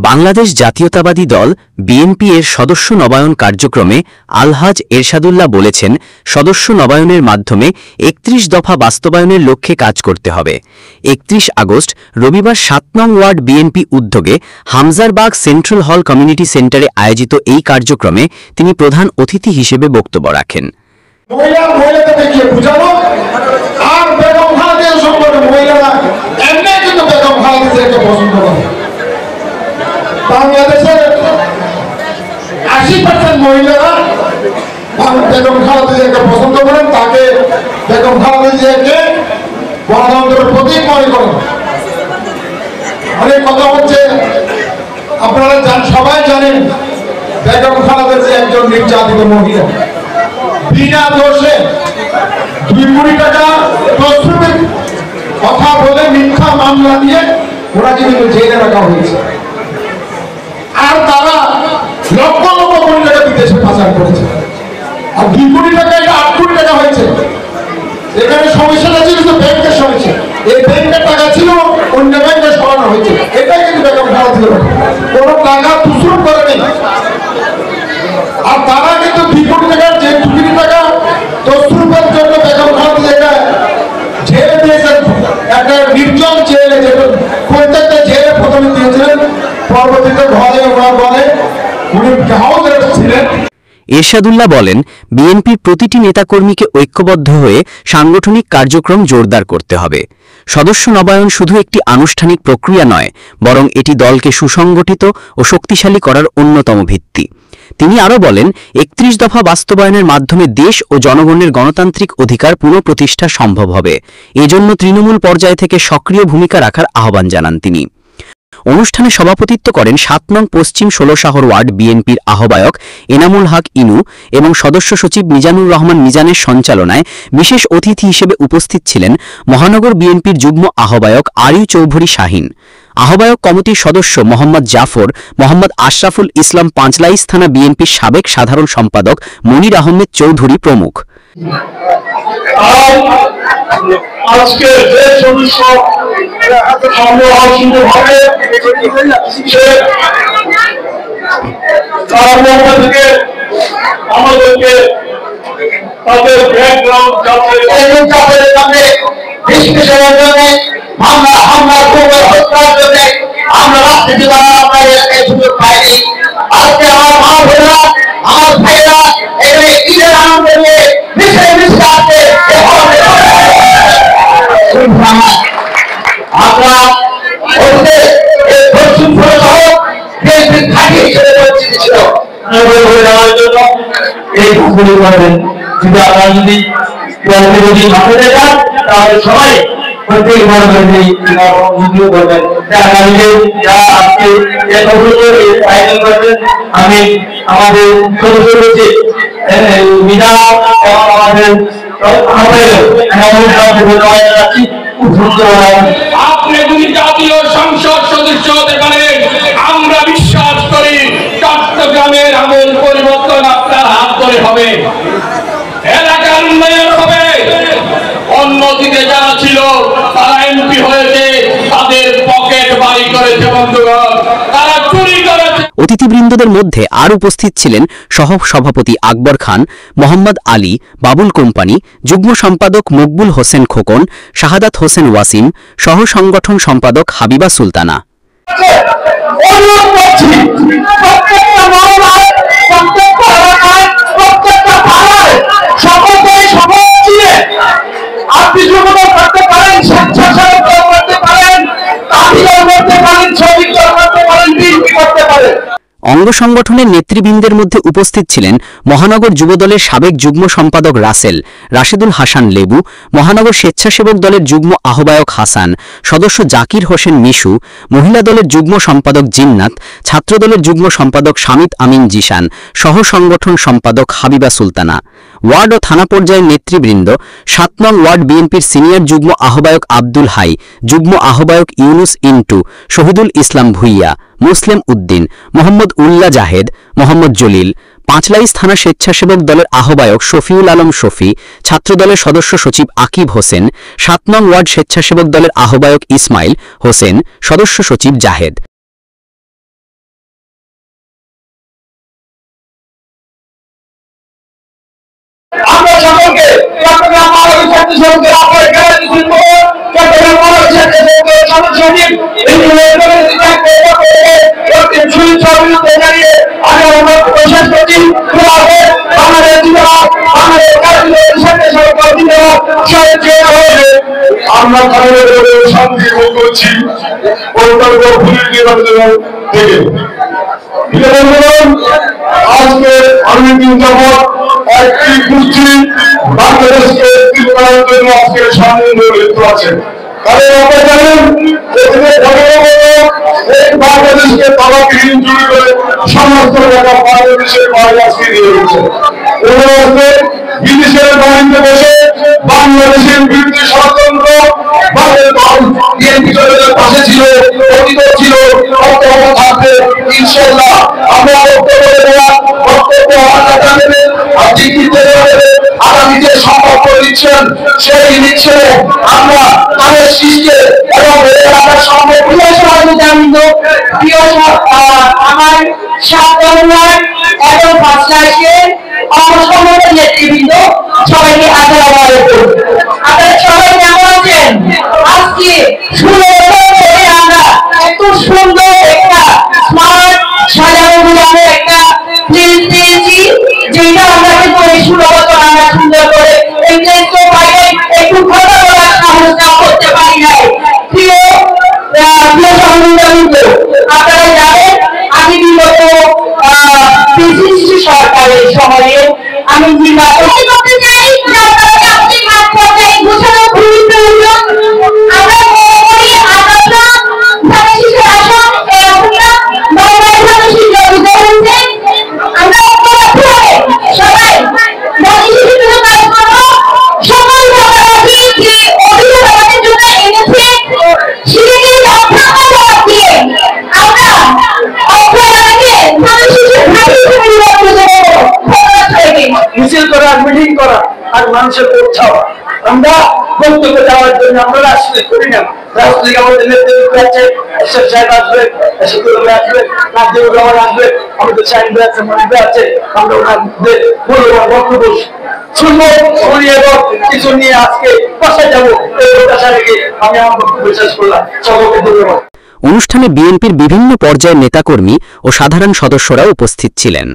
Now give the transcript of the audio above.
বাংলাদেশ জাতীয়তাবাদী দল বিএনপি এর সদস্য নবায়ন কার্যক্রমে আলহাজ এরশাদুল্লাহ বলেছেন, সদস্য নবায়নের মাধ্যমে ৩১ দফা বাস্তবায়নের লক্ষ্যে কাজ করতে হবে। ৩১ আগস্ট রবিবার ৭ নং ওয়ার্ড বিএনপি উদ্যোগে হামজারবাগ সেন্ট্রাল হল কমিউনিটি সেন্টারে আয়োজিত এই কার্যক্রমে তিনি প্রধান অতিথি হিসেবে বক্তব্য রাখেন। বাংলাদেশের ৮০% মহিলারা বেগম খালেদা জিয়াকে পছন্দ করেন, তাকে বেগম খালেদা জিয়াকে গণতন্ত্রের প্রতীক মনে করেন। অনেক কথা হচ্ছে, আপনারা সবাই জানেন বেগম খালেদা জিয়া একজন নির্যাতিত মহিলা। বিনা দোষে ২ কোটি টাকা তছরুপের কথা বলে মিথ্যা মামলা দিয়ে ওনাকে কিন্তু জেলে রাখা হয়েছে। আর তারা লক্ষ লক্ষ কোটি টাকা বিদেশে পাচার করেছে। আর ২ কোটি টাকা, এটা ৮ কোটি টাকা হয়েছে। এখানে সমস্যাটা ছিল যে ব্যাংকের সমস্যা, এই ব্যাংকের টাকা ছিল অন্য ব্যাংকে সরানো হয়েছে। এটাই কিন্তু বেগম খালেদা জিয়া কোনো টাকা তছরুপ করেনি। আর তারা কিন্তু ২ কোটি টাকার যে ২ কোটি টাকা তছরুপের জন্য বেগম খালেদা জিয়াকে জেলে দিয়েছেন, একটা নির্জন জেলে, যেটা প্রত্যেকটা জেলে প্রথমে দিয়েছিলেন, পরবর্তীতে ঘরে বলে উনি হাউসে ছিলেন। এরশাদুল্লাহ বলেন, বিএনপির প্রতিটি নেতাকর্মীকে ঐক্যবদ্ধ হয়ে সাংগঠনিক কার্যক্রম জোরদার করতে হবে। সদস্য নবায়ন শুধু একটি আনুষ্ঠানিক প্রক্রিয়া নয়, বরং এটি দলকে সুসংগঠিত ও শক্তিশালী করার অন্যতম ভিত্তি। তিনি আরও বলেন, ৩১ দফা বাস্তবায়নের মাধ্যমে দেশ ও জনগণের গণতান্ত্রিক অধিকার পুনঃপ্রতিষ্ঠা সম্ভব হবে। এজন্য তৃণমূল পর্যায় থেকে সক্রিয় ভূমিকা রাখার আহ্বান জানান তিনি। অনুষ্ঠানে সভাপতিত্ব করেন ৭ নং পশ্চিম ষোলশহর ওয়ার্ড বিএনপির আহ্বায়ক এনামুল হক ইনু এবং সদস্য সচিব মিজানুর রহমান মিজানের সঞ্চালনায় বিশেষ অতিথি হিসেবে উপস্থিত ছিলেন মহানগর বিএনপির যুগ্ম আহ্বায়ক আরিউ চৌধুরী শাহীন, আহ্বায়ক কমিটির সদস্য মোহাম্মদ জাফর, মোহাম্মদ আশরাফুল ইসলাম পাঁচলাইশ থানা বিএনপির সাবেক সাধারণ সম্পাদক মনির আহমেদ চৌধুরী প্রমুখ। আজকে যে সদস্য থেকে আমাদেরকে তাদের ব্যাকগ্রাউন্ড আমরা রাজনীতি সুযোগ পাইনি। আজকে আমার মা বোনেরা, আমার ভাইয়েরা এখানে ঈদের আনন্দ নিয়ে মিশে মিশে আসছে। আমরা পশ্চিম ষোলশহর বিএনপির ঘাঁটি হিসেবে পরিচিত ছিল। এই কাজগুলি করবেন, কিন্তু আপনারা যদি মাঠে যান তাহলে সবাই প্রত্যেক করবেন, আমি আমাদের সদস্য রয়েছে আপনি যদি জাতীয় সংসদ সদস্য হতে পারেন, আমরা বিশ্বাস করি চট্টগ্রামের আমূল পরিবর্তন আপনার হাত ধরে হবে, এলাকার উন্নয়ন হবে। অন্যদিকে যারা ছিল তারা এমপি হয়েছে, তাদের পকেট বাড়ি করেছে বন্ধুগণ, তারা চুরি করেছে। অতিথিবৃন্দদের মধ্যে আর উপস্থিত ছিলেন সহ সভাপতি আকবর খান, মোহাম্মদ আলী, বাবুল কোম্পানি, যুগ্ম সম্পাদক মকবুল হোসেন খোকন, শাহাদাত হোসেন ওয়াসিম, সহ সংগঠন সম্পাদক হাবিবা সুলতানা। আপনি যোগ্যতা করতে পারেন, স্বেচ্ছাসেবক করতে পারেন, তালিকা করতে পারেন, ছবি করতে পারেন, বিএনপি করতে পারেন। অঙ্গ সংগঠনের নেতৃবৃন্দের মধ্যে উপস্থিত ছিলেন মহানগর যুবদলের সাবেক যুগ্ম সম্পাদক রাশেদুল হাসান লেবু, মহানগর স্বেচ্ছাসেবক দলের যুগ্ম আহ্বায়ক হাসান, সদস্য জাকির হোসেন মিশু, মহিলা দলের যুগ্ম সম্পাদক জিন্নাত, ছাত্রদলের যুগ্ম সম্পাদক শামিত আমিন জিশান, সহ সংগঠন সম্পাদক হাবিবা সুলতানা। ওয়ার্ড ও থানা পর্যায়ের নেতৃবৃন্দ ৭ নং ওয়ার্ড বিএনপির সিনিয়র যুগ্ম আহ্বায়ক আব্দুল হাই, যুগ্ম আহ্বায়ক ইউনুস ইন্টু, শহীদুল ইসলাম ভুইয়া, মুসলিম উদ্দিন, মোহাম্মদ উল্লাহ জাহেদ, মোহাম্মদ জলিল, পাঁচলাইশ থানা স্বেচ্ছাসেবক দলের আহ্বায়ক শফিউল আলম শফি, ছাত্রদলের সদস্য সচিব আকিব হোসেন, ৭ নং ওয়ার্ড স্বেচ্ছাসেবক দলের আহ্বায়ক ইসমাইল হোসেন, সদস্য সচিব জাহেদ। আমরা সকলকে চট্টগ্রাম মহানগর ছাত্র সংঘের আপনার গ্যালারি শিল্প চট্টগ্রাম মহানগর ছাত্র সংঘের সদস্য সচিব প্রশাস সচিব আমরা শান্তি ভোগ করছি আজকে অনেকদিন যাবৎ একটি গোষ্ঠী বাংলাদেশকে করার জন্য আজকে সামনে লিপ্ত আছে। কারণ আপনারা জানেন বাংলাদেশকে তালাকহীন জুড়ে করে সমস্ত টাকা বাংলাদেশের বাইরে আজকে দিয়ে দিচ্ছে। বিদেশের বাহিনীতে বসে বাংলাদেশের বিরুদ্ধে ষড়যন্ত্র পাশে ছিল, অতীত ছিল, বর্তমান থাকবে ইনশাআল্লাহ। আমরা বক্তব্য আগামী যে সম্পর্ক দিচ্ছেন সেই দিচ্ছে আমরা তাদের সৃষ্টি এবং এলাকার সম্পর্ক আমার সাতবার এবং ফাঁসলাইশের অসমস্ত নেতৃবৃন্দ সবাইকে আসসালামু আলাইকুম। আপনারা সবাই কেমন আছেন? আজকে 16 বছর ধরে আমরা এত সুন্দর একটা স্মার্ট সাজানো গুলো একটা প্লেস পেয়েছি, যেটা আমরা কিন্তু এই 16 বছর আমরা সুন্দর করে এই প্লেসকে বাইরে একটু কথা বলার সাহস না করতে পারি নাই। প্রিয় সহযোগিতা, আপনারা জানেন আমি বিগত পিসিসি সরকারের সময়ে আমি নির্বাচন করতে চাই। ঘোষণা খুবই প্রয়োজন। আমরা মনে করি আগামীটা ধানের আসন বাংলায় ধানের হয়েছে। আমরা সবাই ধানের কাজ করবো। সকল রাখি যে অভিযোগ আমাদের জন্য এনেছে সেটাকে দিয়ে আমরা মিছিল করা, মিটিং করা আর মানুষের ভোট চাওয়া। আমরা বক্তব্য দেওয়ার জন্য আমরা রাজনীতি করি না। রাজনীতি আমাদের নেতৃত্ব আছে, এসব সাহেব আসবে, এসব আসবে, নাজিবুর রহমান আসবে, আমাদের সাহেব আছে, মনিব আছে। আমরা ওনাদের মূল্যবান বক্তব্য শুনবো, শুনিয়ে কিছু নিয়ে আজকে বাসায় যাবো। এই প্রত্যাশা রেখে আমি আমার বক্তব্য শেষ করলাম। সকলকে ধন্যবাদ। অনুষ্ঠানে বিএনপির বিভিন্ন পর্যায়ের নেতাকর্মী ও সাধারণ সদস্যরা উপস্থিত ছিলেন।